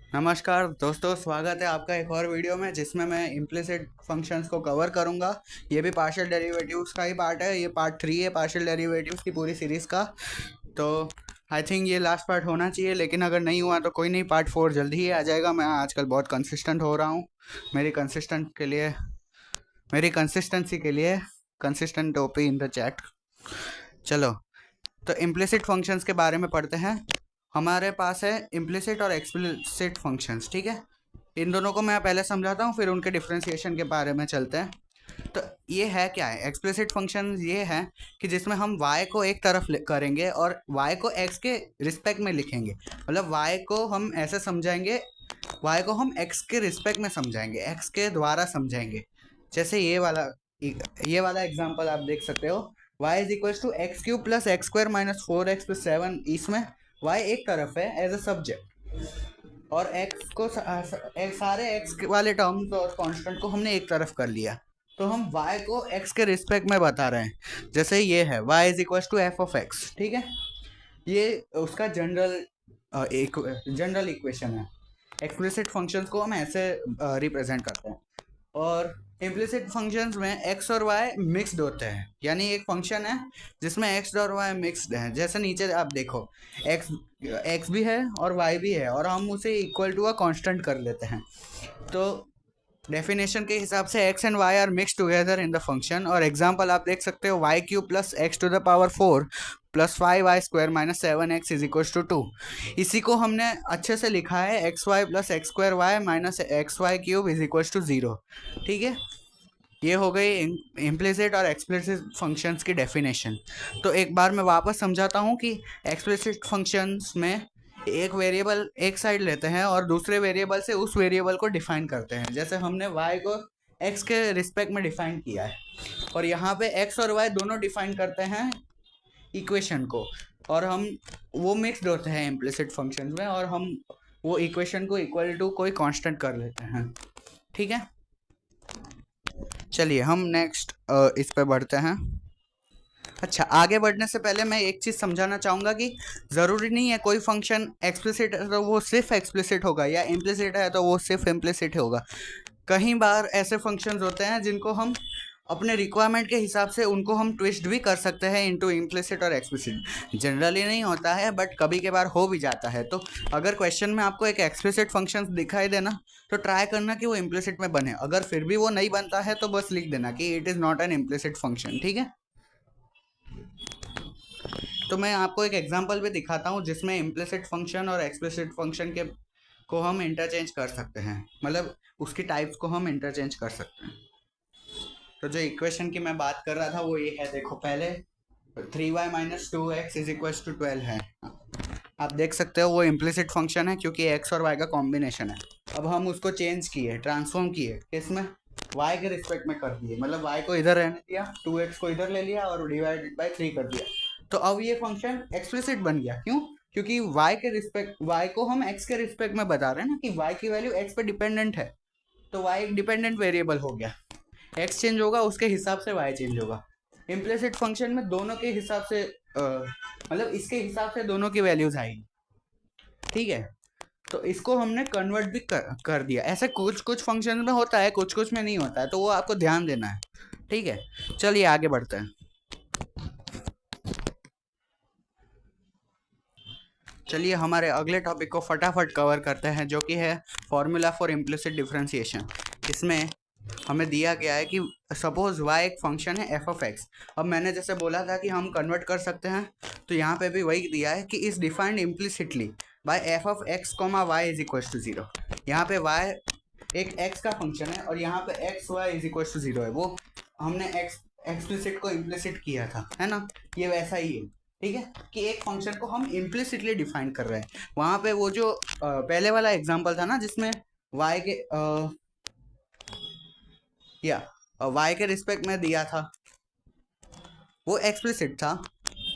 नमस्कार दोस्तों, स्वागत है आपका एक और वीडियो में जिसमें मैं इम्प्लिसिट फंक्शंस को कवर करूंगा। ये भी पार्शियल डेरिवेटिव्स का ही पार्ट है। ये पार्ट 3 है पार्शियल डेरिवेटिव्स की पूरी सीरीज़ का। तो आई थिंक ये लास्ट पार्ट होना चाहिए, लेकिन अगर नहीं हुआ तो कोई नहीं, पार्ट 4 जल्दी ही आ जाएगा। मैं आजकल बहुत कंसिस्टेंट हो रहा हूँ। मेरी कंसिस्टेंट के लिए मेरी कंसिस्टेंसी के लिए consistent OP in the chat. चलो, तो इम्प्लिसिट फंक्शंस के बारे में पढ़ते हैं। हमारे पास है इम्प्लिसिट और एक्सप्लिसिट फंक्शंस, ठीक है। इन दोनों को मैं पहले समझाता हूँ, फिर उनके डिफ्रेंसिएशन के बारे में चलते हैं। तो ये है क्या है एक्सप्लिसिट फंक्शन? ये है कि जिसमें हम y को एक तरफ करेंगे और y को x के रिस्पेक्ट में लिखेंगे। मतलब y को हम ऐसे समझाएंगे, y को हम x के रिस्पेक्ट में समझाएंगे, x के द्वारा समझाएंगे। जैसे ये वाला एग्जांपल आप देख सकते हो। y is equal to x cube plus x square minus 4x+7। इसमें y एक तरफ है एज अ सब्जेक्ट, और x को सारे x वाले टर्म्स और कांस्टेंट को हमने एक तरफ कर लिया। तो हम y को x के रिस्पेक्ट में बता रहे हैं। जैसे ये है y is equal to f of x, ठीक है। ये उसका जनरल इक्वेशन है। एक्सप्लिसिट फंक्शंस को हम ऐसे रिप्रेजेंट करते हैं। और इम्प्लिसिट फंक्शंस में x और y मिक्स्ड होते हैं, यानी एक फंक्शन है जिसमें x और y मिक्स्ड है। जैसे नीचे आप देखो, x भी है और y भी है, और हम उसे इक्वल टू अ कांस्टेंट कर लेते हैं। तो डेफिनेशन के हिसाब से x and y are mix together in the function. और एग्जांपल आप देख सकते हो, y cube plus x to the power 4 plus 5y square minus 7x is equal to 2। इसी को हमने अच्छे से लिखा है x y plus x square y minus x y cube is equal to 0, ठीक है। ये हो गई इम्प्लिसिट और एक्सप्लिसिट फंक्शंस की डेफिनेशन। तो एक बार मैं वापस समझाता हूँ कि एक्सप्लिसिट फंक्शंस में एक वेरिएबल एक साइड लेते हैं और दूसरे वेरिएबल से उस वेरिएबल को डिफाइन करते हैं। जैसे हमने y को x के रिस्पेक्ट में डिफाइन किया है, और यहाँ पे x और y दोनों डिफाइन करते हैं इक्वेशन को, और हम वो मिक्सड होते हैं इम्प्लिसिट फंक्शंस में, और हम वो इक्वेशन को इक्वल टू कोई कांस्टेंट कर लेते हैं, ठीक है। चलिए हम नेक्स्ट इस पे बढ़ते हैं। अच्छा, आगे बढ़ने से पहले मैं एक चीज़ समझाना चाहूँगा कि ज़रूरी नहीं है कोई फंक्शन एक्सप्लिसिट है तो वो सिर्फ एक्सप्लिसिट होगा, या इम्प्लिसिट है तो वो सिर्फ इम्प्लिसिट होगा। कई बार ऐसे फंक्शंस होते हैं जिनको हम अपने रिक्वायरमेंट के हिसाब से उनको हम ट्विस्ट भी कर सकते हैं इनटू इम्प्लिसिट और एक्सप्लिसिट। जनरली नहीं होता है, बट कभी के बार हो भी जाता है। तो अगर क्वेश्चन में आपको एक एक्सप्लिसिट फंक्शन दिखाई देना, तो ट्राई करना कि वो इम्प्लिसिट में बने। अगर फिर भी वो नहीं बनता है तो बस लिख देना कि it is not an implicit function, ठीक है। तो मैं आपको एक एग्जांपल भी दिखाता हूँ जिसमें इम्प्लिसिट फंक्शन और एक्सप्लिसिट फंक्शन के को हम इंटरचेंज कर सकते हैं, मतलब उसकी टाइप्स को हम इंटरचेंज कर सकते हैं। तो जो इक्वेशन की मैं बात कर रहा था वो ये है। देखो, पहले 3y minus 2x is equal to 12 है। आप देख सकते हो वो इम्प्लिसिट फंक्शन है क्योंकि x और y का कॉम्बिनेशन है। अब हम उसको चेंज किए, ट्रांसफॉर्म किए, इसमें y के रिस्पेक्ट में कर दिए। मतलब y को इधर रहने दिया, 2x को इधर ले लिया और डिवाइडेड बाय 3 कर दिया। तो अब ये फंक्शन एक्सप्लिसिट बन गया। क्यों? क्योंकि y को हम x के रिस्पेक्ट में बता रहे हैं ना कि y की वैल्यू x पे डिपेंडेंट है। तो y एक डिपेंडेंट वेरिएबल हो गया। x चेंज होगा उसके हिसाब से y चेंज होगा। इम्प्लिसिट फंक्शन में दोनों के हिसाब से मतलब इसके हिसाब से दोनों की वैल्यूज आएगी, ठीक है। तो इसको हमने कन्वर्ट भी कर दिया। ऐसे कुछ कुछ फंक्शन में होता है, कुछ कुछ में नहीं होता है, तो वो आपको ध्यान देना है, ठीक है। चलिए आगे बढ़ते हैं। चलिए हमारे अगले टॉपिक को फटाफट कवर करते हैं, जो कि है फॉर्मूला फॉर इम्प्लिसिट डिफरेंशिएशन। इसमें हमें दिया गया है कि सपोज y एक फंक्शन है f ऑफ x। अब मैंने जैसे बोला था कि हम कन्वर्ट कर सकते हैं, तो यहाँ पे भी वही दिया है कि is defined implicitly by f of x comma y is equal to 0। यहाँ पे y एक x का फंक्शन है और यहाँ पे x y is equal to 0 है। वो हमने एक्सप्लिसिट को इम्प्लिसिट किया था, है ना। ये वैसा ही है, ठीक है, कि एक फंक्शन को हम इम्प्लिसिटली डिफाइन कर रहे हैं। वहाँ पे वो जो पहले वाला एग्जांपल था ना, जिसमें y के या y के रिस्पेक्ट में दिया था, वो एक्सप्लिसिट था,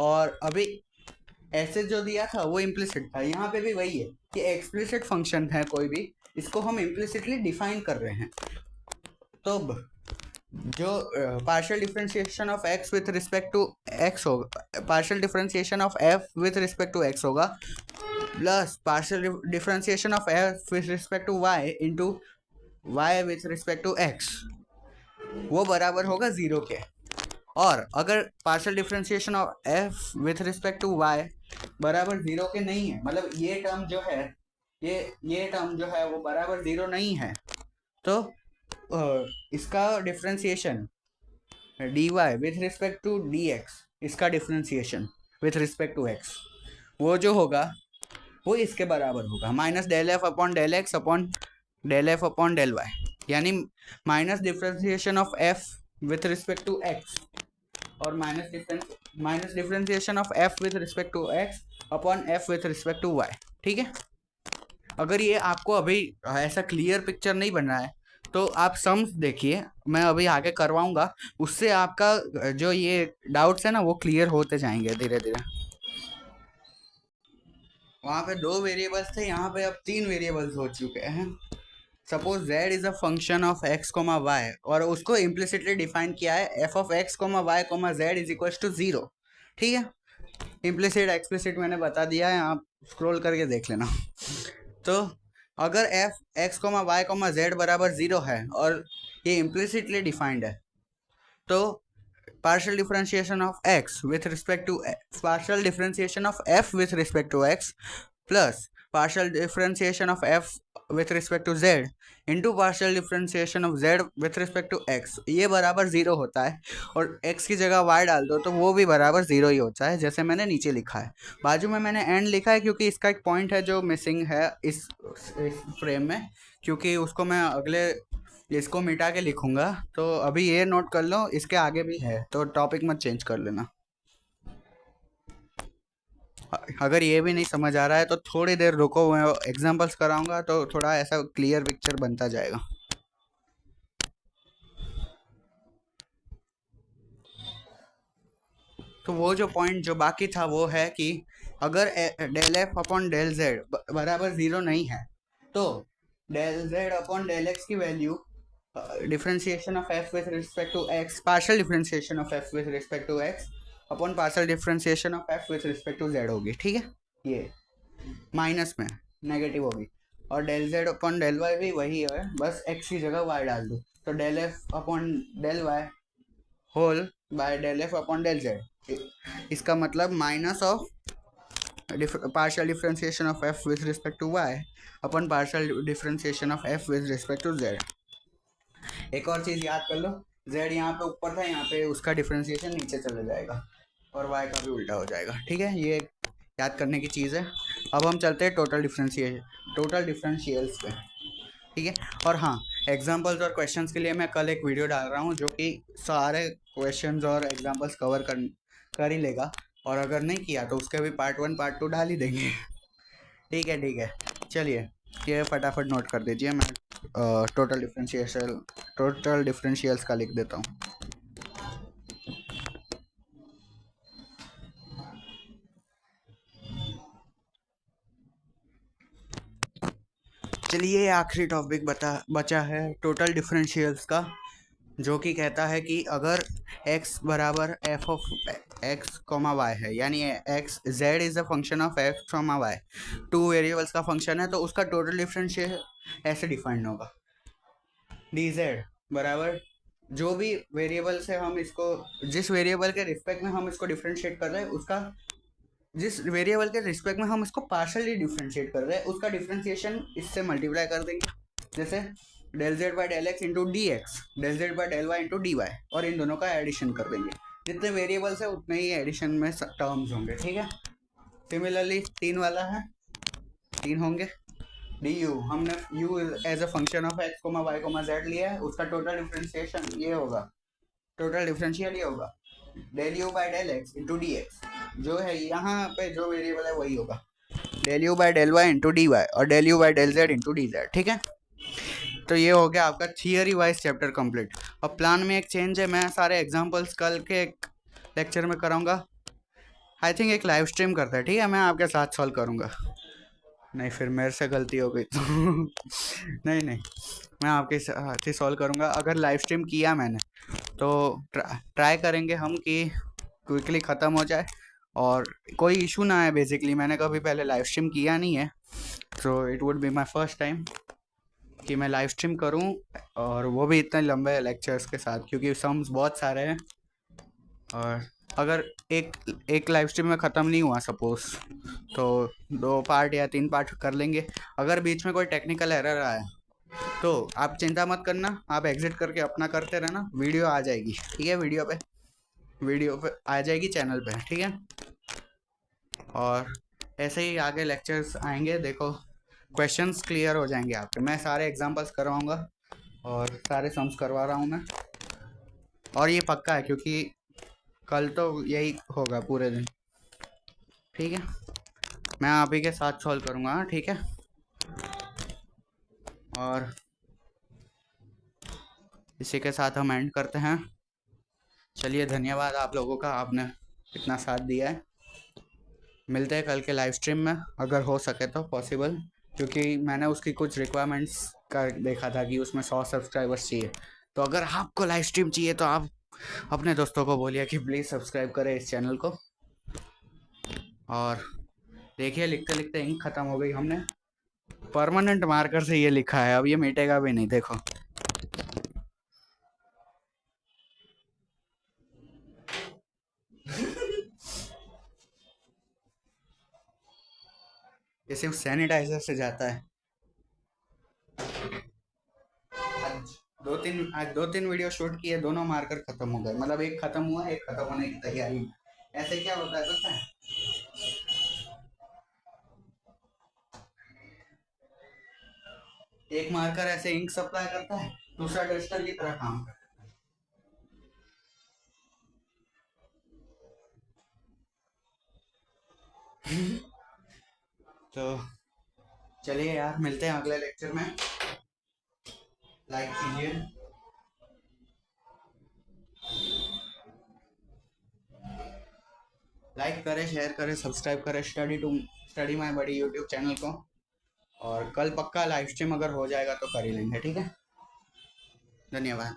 और अभी ऐसे जो दिया था वो इम्प्लिसिट था। यहाँ पे भी वही है कि एक्सप्लिसिट फंक्शन है कोई भी, इसको हम इम्प्लिसिटली डिफाइन कर रहे हैं। तो जो partial differentiation of x with respect to x होगा, partial differentiation of f with respect to x होगा, plus partial differentiation of F with respect to y into y with respect to x, वो बराबर होगा 0 के। और अगर partial differentiation of F with respect to y बराबर 0 के नहीं है, मतलब ये टर्म जो है, ये टर्म जो है वो बराबर 0 नहीं है, तो इसका differentiation dy with respect to dx, इसका differentiation with respect to x, वो जो होगा वो इसके बराबर होगा minus del F upon del X upon del F upon del Y, यानी minus differentiation of F with respect to X और minus differentiation of F with respect to X upon F with respect to Y. ठीक है, अगर ये आपको अभी ऐसा clear picture नहीं बन रहा है तो आप सम्स देखिए, मैं अभी आगे करवाऊंगा, उससे आपका जो ये डाउट्स है ना वो क्लियर होते जाएंगे धीरे धीरे। वहाँ पे 2 वेरिएबल्स थे, यहाँ पे अब 3 वेरिएबल्स हो चुके हैं। Suppose z is a function of x, y, और उसको इम्प्लिसिटली डिफाइन किया है f of x, y, z is equal to 0। ठीक है, इम्प्लिसिट एक्सप्लिसिट मैंने बता दिया है, आप स्क्रॉल करके देख लेना। तो अगर f x, y, z बराबर 0 है और ये इम्प्लिसिटली डिफाइंड है, तो partial differentiation of x with respect to partial differentiation of f with respect to x plus partial differentiation of f with respect to z into partial differentiation of z with respect to x, ये बराबर 0 होता है, और x की जगह y डाल दो तो वो भी बराबर 0 ही होता है, जैसे मैंने नीचे लिखा है। बाजू में मैंने एंड लिखा है क्योंकि इसका एक पॉइंट है जो मिसिंग है इस फ्रेम में, क्योंकि उसको मैं अगले इसको मिटा के लिखूंगा, तो अभी ये नोट कर लो, इसके आगे भी है तो टॉपिक मत चेंज कर लेना। अगर ये भी नहीं समझ आ रहा है तो थोड़ी देर रुको, मैं एग्जांपल्स कराऊंगा तो थोड़ा ऐसा क्लियर पिक्चर बनता जाएगा। तो वो जो पॉइंट जो बाकी था वो है कि अगर del F upon del Z बराबर 0 नहीं है, तो del Z upon del X की value differentiation of F with respect to X, partial differentiation of F with respect to X upon partial differentiation of F with respect to Z होगी। ठीक है, ये minus में negative होगी, और del Z upon del Y भी वही है, बस एक्स की जगह वाई डाल दो, तो del F upon del y whole by del F upon del z, इसका मतलब minus of partial differentiation of f with respect to y upon partial differentiation of f with respect to z। एक और चीज़ याद कर लो, z यहाँ पे ऊपर था, यहाँ पे उसका डिफरेंशिएशन नीचे चला जाएगा और y का भी उल्टा हो जाएगा। ठीक है, ये याद करने की चीज़ है। अब हम चलते हैं टोटल डिफरेंशियल्स पे। ठीक है, और हाँ, एग्जांपल्स और क्वेश्चंस के लिए मैं कल एक वीडियो डाल रहा हूँ जो कि सारे क्वेश्चंस और एग्जांपल्स कवर कर ही लेगा, और अगर नहीं किया तो उसके भी पार्ट 1 पार्ट 2 डाल ही देंगे। ठीक है, चलिए ये फटाफट नोट कर दीजिए, मैं टोटल डिफरेंशियल्स का लिख देता हूँ। चलिए आखिरी टॉपिक बचा है टोटल डिफरेंशियल्स का, जो कि कहता है कि अगर x बराबर f of x comma y है, यानी x z is a function of x comma y, 2 variables का फंक्शन है, तो उसका टोटल डिफरेंशियल ऐसे डिफाइंड होगा, dz बराबर जो भी वेरिएबल से हम इसको, जिस वेरिएबल के रिस्पेक्ट में हम इसको डिफरेंशिएट कर रहे हैं, उसका जिस वेरिएबल के रिस्पेक्ट में हम इसको पार्शियली डिफरेंशिएट कर रहे हैं, उसका डिफरेंशिएशन इससे मल्टीप्लाई कर देंगे, जैसे del z by del x into D x, del z by del Y into D Y, और इन दोनों का एडिशन कर देंगे। जितने वेरिएबल्स है उतने ही एडिशन में टर्म्स होंगे। ठीक है, सिमिलरली 3 वाला है, 3 होंगे। डी यू, हमने u as a function of x comma y comma z लिया है, उसका टोटल डिफरेंशिएशन ये होगा, टोटल डिफरेंशियल ये होगा del U by del x into D X, जो है यहाँ पे जो वेरिएबल है वही होगा del U by del Y into D Y, और del U by del Z into D Z. ठीक है, तो ये हो गया आपका थियरी वाइज चैप्टर कंप्लीट। अब प्लान में एक चेंज है, मैं सारे एग्जांपल्स कल के एक लेक्चर में कराऊंगा, आई थिंक एक लाइव स्ट्रीम करता है। ठीक है, मैं आपके साथ सॉल्व करूंगा, नहीं फिर मेरे से गलती हो गई तो नहीं, मैं आपके साथ ही सॉल्व करूंगा। अगर लाइव स्ट्रीम किया मैंने तो ट्राई करेंगे हम कि क्विकली ख़त्म हो जाए, और कोई इशू ना है। बेसिकली मैंने कभी पहले लाइव स्ट्रीम किया नहीं है, तो it would be my first time कि मैं लाइव स्ट्रीम करूं, और वो भी इतने लंबे लेक्चर्स के साथ, क्योंकि सम्स बहुत सारे हैं। और अगर एक एक लाइव स्ट्रीम में ख़त्म नहीं हुआ सपोज, तो 2 पार्ट या 3 पार्ट कर लेंगे। अगर बीच में कोई टेक्निकल एरर आया तो आप चिंता मत करना, आप एग्जिट करके अपना करते रहना, वीडियो आ जाएगी, ठीक है? वीडियो पे आ जाएगी चैनल पे, ठीक है? और ऐसे ही आगे लेक्चर्स आएंगे, देखो क्वेश्चंस क्लियर हो जाएंगे आपके। मैं सारे एग्जांपल्स करवाऊंगा और सारे सम्स करवा रहा हूँ मैं, और ये पक्का है क्योंकि कल तो यही होगा पूरे दिन, ठीक है? मैं आप ही के साथ सॉल्व करूँगा, हाँ, ठीक है? और इसी के साथ हम एंड करते हैं। चलिए, धन्यवाद आप लोगों का, आपने इतना साथ दिया है। मिलते हैं कल के लाइव स्ट्रीम में, अगर हो सके तो पॉसिबल, क्योंकि मैंने उसकी कुछ रिक्वायरमेंट्स का देखा था कि उसमें 100 सब्सक्राइबर्स चाहिए। तो अगर आपको लाइव स्ट्रीम चाहिए तो आप अपने दोस्तों को बोलिए कि प्लीज़ सब्सक्राइब करें इस चैनल को। और देखिए, लिखते लिखते इंक ख़त्म हो गई। हमने परमानेंट मार्कर से ये लिखा है, अब ये मिटेगा भी नहीं, देखो। ये सिर्फ सैनिटाइजर से जाता है। आज 2-3 वीडियो शूट किए, दोनों मार्कर खत्म हो गए, मतलब एक खत्म हुआ, एक खत्म होने की तैयारी में। ऐसे क्या होता है पता है? एक मार्कर ऐसे इंक सप्लाई करता है, दूसरा डस्टर की तरह काम करता है। तो चलिए यार, मिलते हैं अगले लेक्चर में। लाइक कीजिए, लाइक करें, शेयर करें, सब्सक्राइब करें स्टडी माय बड़ी यूट्यूब चैनल को। और कल पक्का लाइव स्ट्रीम अगर हो जाएगा तो कर ही लेंगे, ठीक है? धन्यवाद।